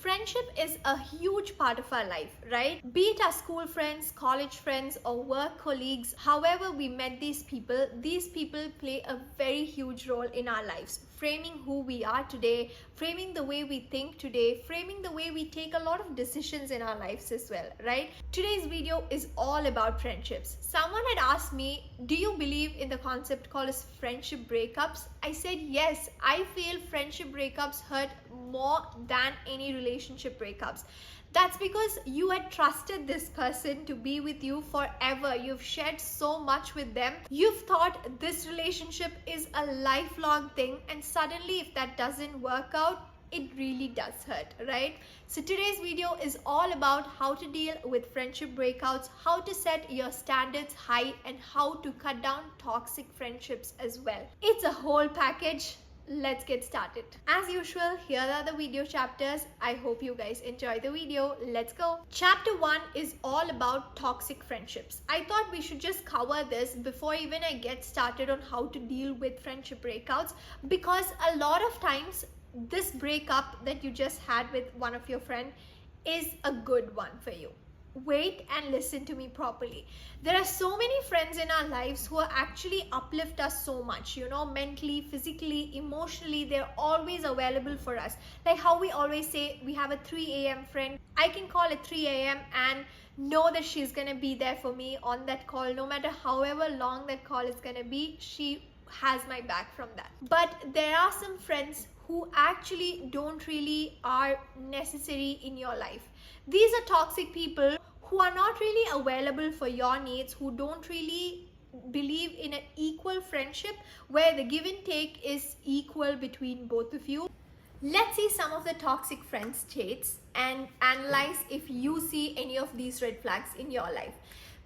Friendship is a huge part of our life, right? Be it our school friends, college friends, or work colleagues, however we met these people play a very huge role in our lives, framing who we are today, framing the way we think today, framing the way we take a lot of decisions in our lives as well, right? Today's video is all about friendships. Someone had asked me, do you believe in the concept called as friendship breakups? I said yes. I feel friendship breakups hurt more than any relationship breakups. That's because you had trusted this person to be with you forever. You've shared so much with them. You've thought this relationship is a lifelong thing, and suddenly if that doesn't work out, it really does hurt, right? So today's video is all about how to deal with friendship breakouts, how to set your standards high, and how to cut down toxic friendships as well. It's a whole package. Let's get started. As usual, here are the video chapters. I hope you guys enjoy the video. Let's go. Chapter 1 is all about toxic friendships. I thought we should just cover this before even I get started on how to deal with friendship breakouts, because a lot of times this breakup that you just had with one of your friends is a good one for you. Wait and listen to me properly. There are so many friends in our lives who actually uplift us so much, mentally, physically, emotionally. They're always available for us. Like how we always say, we have a 3 a.m. friend. I can call at 3 a.m. and know that she's gonna be there for me on that call. No matter however long that call is gonna be, she has my back from that. But there are some friends who actually don't really are necessary in your life. These are toxic people who are not really available for your needs, who don't really believe in an equal friendship where the give and take is equal between both of you. Let's see some of the toxic friends traits and analyze if you see any of these red flags in your life.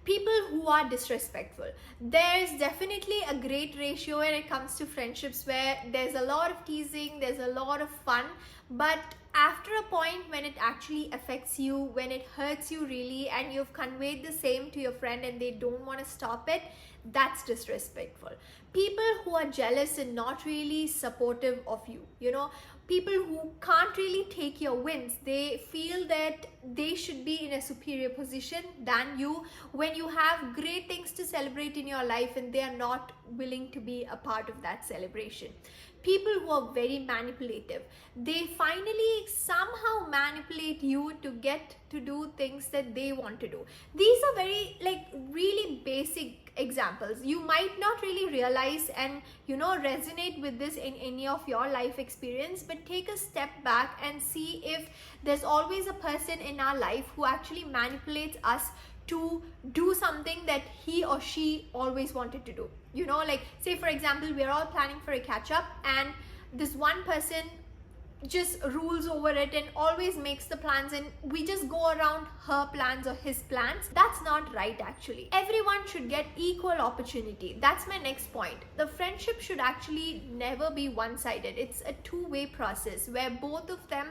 People who are disrespectful. There's definitely a great ratio when it comes to friendships where there's a lot of teasing, there's a lot of fun, but after a point when it actually affects you, when it hurts you really, and you've conveyed the same to your friend and they don't want to stop it, that's disrespectful. People who are jealous and not really supportive of you, people who can't really take your wins. They feel that they should be in a superior position than you when you have great things to celebrate in your life and they are not willing to be a part of that celebration. People who are very manipulative. They finally somehow manipulate you to get to do things that they want to do. These are very really basic examples. You might not really realize and resonate with this in any of your life experience, but take a step back and see if there's always a person in our life who actually manipulates us to do something that he or she always wanted to do. Say for example, we're all planning for a catch up and this one person just rules over it and always makes the plans, and we just go around her plans or his plans. That's not right actually. Everyone should get equal opportunity. That's my next point. The friendship should actually never be one-sided. It's a two-way process where both of them.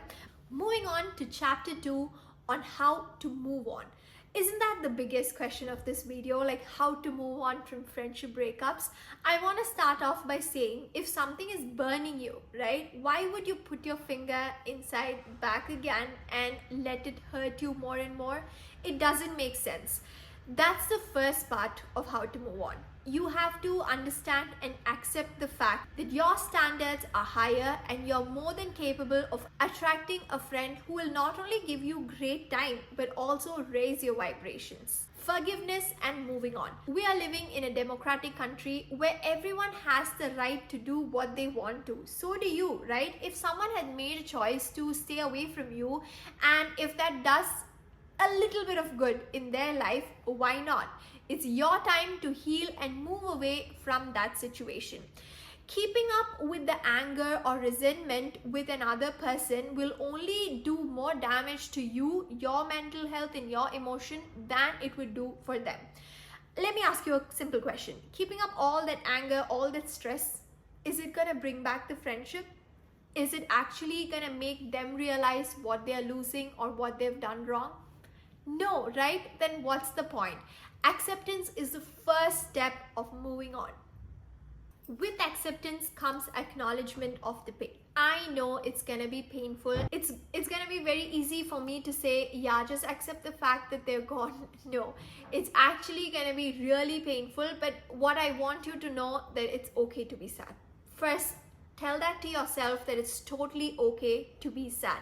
Moving on to chapter 2 on how to move on. Isn't that the biggest question of this video, like how to move on from friendship breakups? I want to start off by saying, if something is burning you, right, why would you put your finger inside back again and let it hurt you more and more? It doesn't make sense. That's the first part of how to move on. You have to understand and accept the fact that your standards are higher and you're more than capable of attracting a friend who will not only give you great time but also raise your vibrations. Forgiveness and moving on. We are living in a democratic country where everyone has the right to do what they want to. So do you, right? If someone had made a choice to stay away from you, and if that does a little bit of good in their life, why not? It's your time to heal and move away from that situation. Keeping up with the anger or resentment with another person will only do more damage to you, your mental health and your emotion than it would do for them. Let me ask you a simple question. Keeping up all that anger, all that stress, is it gonna bring back the friendship? Is it actually gonna make them realize what they are losing or what they've done wrong? No, right? Then what's the point? Acceptance is the first step of moving on. With acceptance comes acknowledgement of the pain. I know it's gonna be painful. It's gonna be very easy for me to say, yeah, just accept the fact that they're gone. No, it's actually going to be really painful. But what I want you to know, that it's okay to be sad. First, tell that to yourself that it's totally okay to be sad.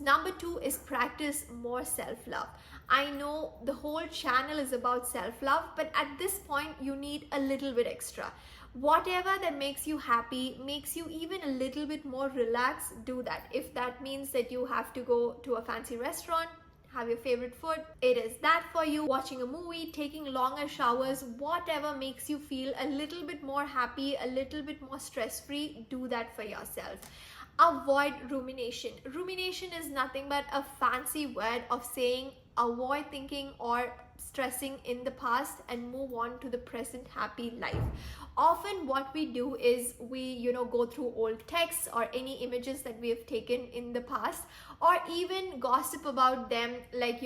Number two is practice more self-love. I know the whole channel is about self-love, but at this point you need a little bit extra. Whatever that makes you happy, makes you even a little bit more relaxed, do that. If that means that you have to go to a fancy restaurant, have your favorite food, it is that for you. Watching a movie, taking longer showers, whatever makes you feel a little bit more happy, a little bit more stress-free, do that for yourself. Avoid rumination. Rumination is nothing but a fancy word of saying avoid thinking or stressing in the past and move on to the present happy life. Often what we do is we go through old texts or any images that we have taken in the past, or even gossip about them, like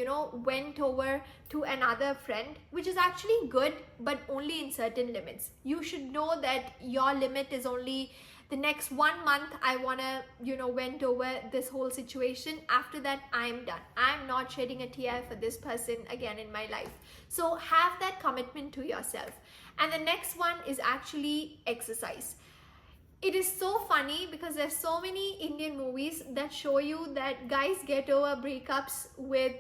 went over to another friend, which is actually good, but only in certain limits. You should know that your limit is only the next 1 month. I wanna went over this whole situation. After that, I'm done. I'm not shedding a tear for this person again in my life. So have that commitment to yourself. And the next one is actually exercise. It is so funny because there's so many Indian movies that show you that guys get over breakups with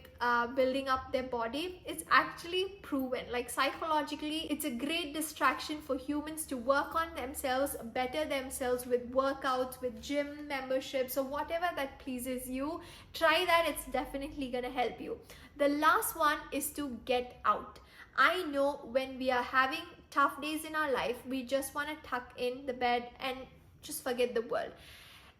building up their body. It's actually proven, like psychologically, it's a great distraction for humans to work on themselves, better themselves with workouts, with gym memberships, or whatever that pleases you. Try that, it's definitely gonna help you. The last one is to get out. I know when we are having tough days in our life, we just want to tuck in the bed and just forget the world.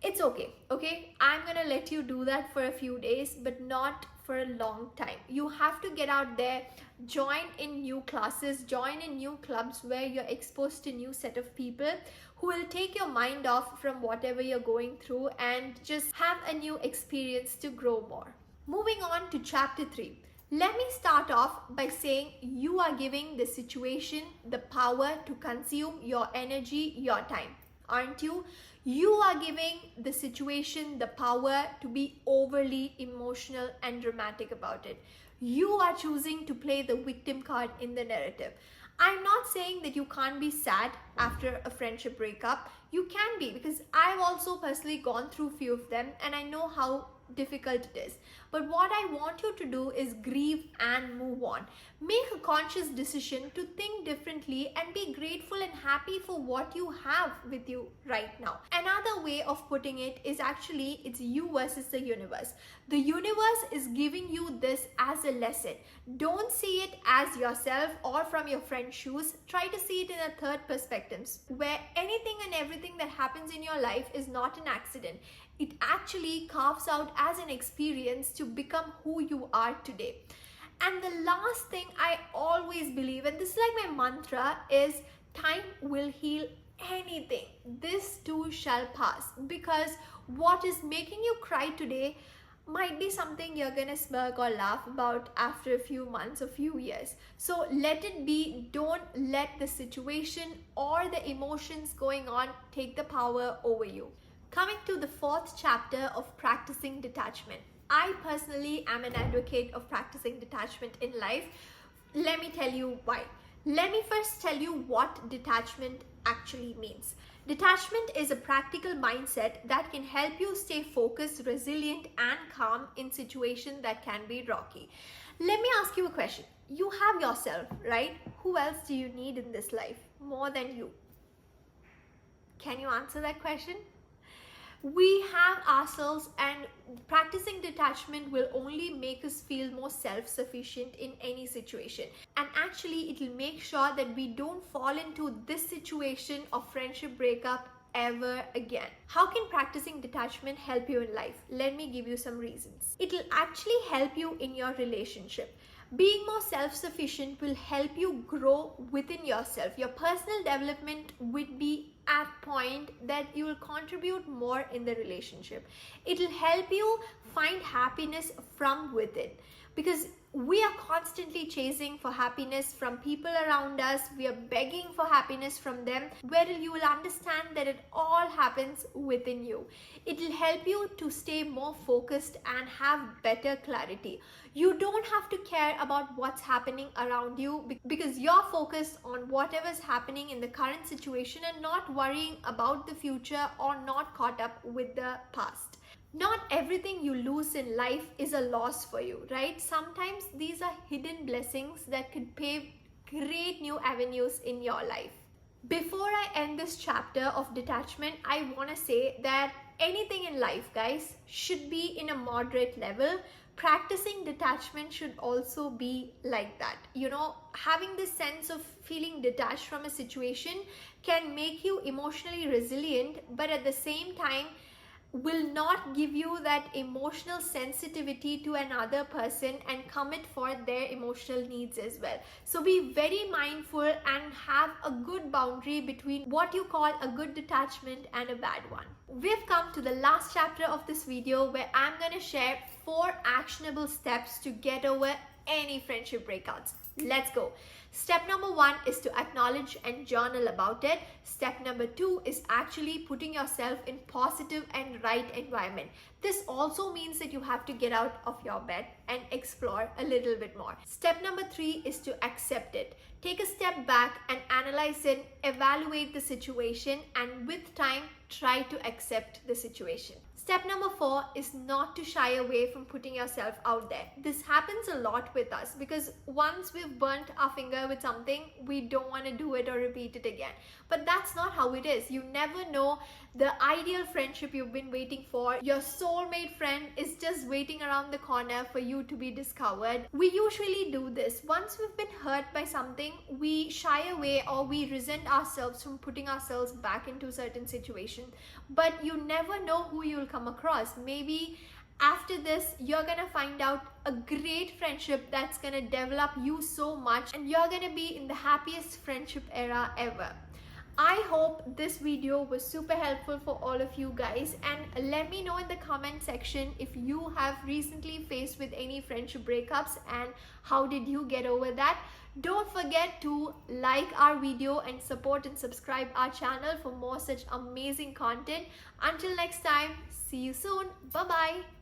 It's okay, okay? I'm gonna let you do that for a few days, but not for a long time. You have to get out there, join in new classes, join in new clubs where you're exposed to new set of people who will take your mind off from whatever you're going through and just have a new experience to grow more. Moving on to chapter 3. Let me start off by saying you are giving the situation the power to consume your energy, your time, aren't you? You are giving the situation the power to be overly emotional and dramatic about it. You are choosing to play the victim card in the narrative. I'm not saying that you can't be sad after a friendship breakup. You can be, because I've also personally gone through a few of them and I know how difficult it is. But what I want you to do is grieve and move on. Make a conscious decision to think differently and be grateful and happy for what you have with you right now. Another way of putting it is actually it's you versus the universe. The universe is giving you this as a lesson. Don't see it as yourself or from your friend's shoes. Try to see it in a third perspective, where anything and everything that happens in your life is not an accident. It actually carves out as an experience to become who you are today. And the last thing I always believe, and this is like my mantra, is time will heal anything. This too shall pass, because what is making you cry today might be something you're gonna smirk or laugh about after a few months or few years. So let it be. Don't let the situation or the emotions going on take the power over you. Coming to the 4th chapter of practicing detachment. I personally am an advocate of practicing detachment in life. Let me tell you why. Let me first tell you what detachment actually means. Detachment is a practical mindset that can help you stay focused, resilient, and calm in situations that can be rocky. Let me ask you a question. You have yourself, right? Who else do you need in this life more than you? Can you answer that question? We have ourselves, and practicing detachment will only make us feel more self-sufficient in any situation. And actually, it will make sure that we don't fall into this situation of friendship breakup ever again. How can practicing detachment help you in life? Let me give you some reasons. It will actually help you in your relationship. Being more self-sufficient will help you grow within yourself. Your personal development would be at point that you will contribute more in the relationship. It will help you find happiness from within. because we are constantly chasing for happiness from people around us. We are begging for happiness from them, where you will understand that it all happens within you. It will help you to stay more focused and have better clarity. You don't have to care about what's happening around you, because you're focused on whatever's happening in the current situation and not worrying about the future or not caught up with the past. Not everything you lose in life is a loss for you, right? Sometimes these are hidden blessings that could pave great new avenues in your life. Before I end this chapter of detachment, I want to say that anything in life, guys, should be in a moderate level. Practicing detachment should also be like that. Having this sense of feeling detached from a situation can make you emotionally resilient, but at the same time, will not give you that emotional sensitivity to another person and commit for their emotional needs as well. So be very mindful and have a good boundary between what you call a good detachment and a bad one. We've come to the last chapter of this video, where I'm going to share 4 actionable steps to get over any friendship breakouts. Let's go. Step number 1 is to acknowledge and journal about it. Step number 2 is actually putting yourself in positive and right environment. This also means that you have to get out of your bed and explore a little bit more. Step number 3 is to accept it. Take a step back and analyze it, evaluate the situation, and with time, try to accept the situation. Step number 4 is not to shy away from putting yourself out there. This happens a lot with us, because once we've burnt our finger with something, we don't want to do it or repeat it again. But that's not how it is. You never know the ideal friendship you've been waiting for. Your soulmate friend is just waiting around the corner for you to be discovered. We usually do this. Once we've been hurt by something, we shy away or we resent ourselves from putting ourselves back into certain situation. But you never know who you'll come across. Maybe after this, you're gonna find out a great friendship that's gonna develop you so much, and you're gonna be in the happiest friendship era ever. I hope this video was super helpful for all of you guys, and let me know in the comment section if you have recently faced with any friendship breakups and how did you get over that. Don't forget to like our video and support and subscribe our channel for more such amazing content. Until next time, see you soon. Bye bye.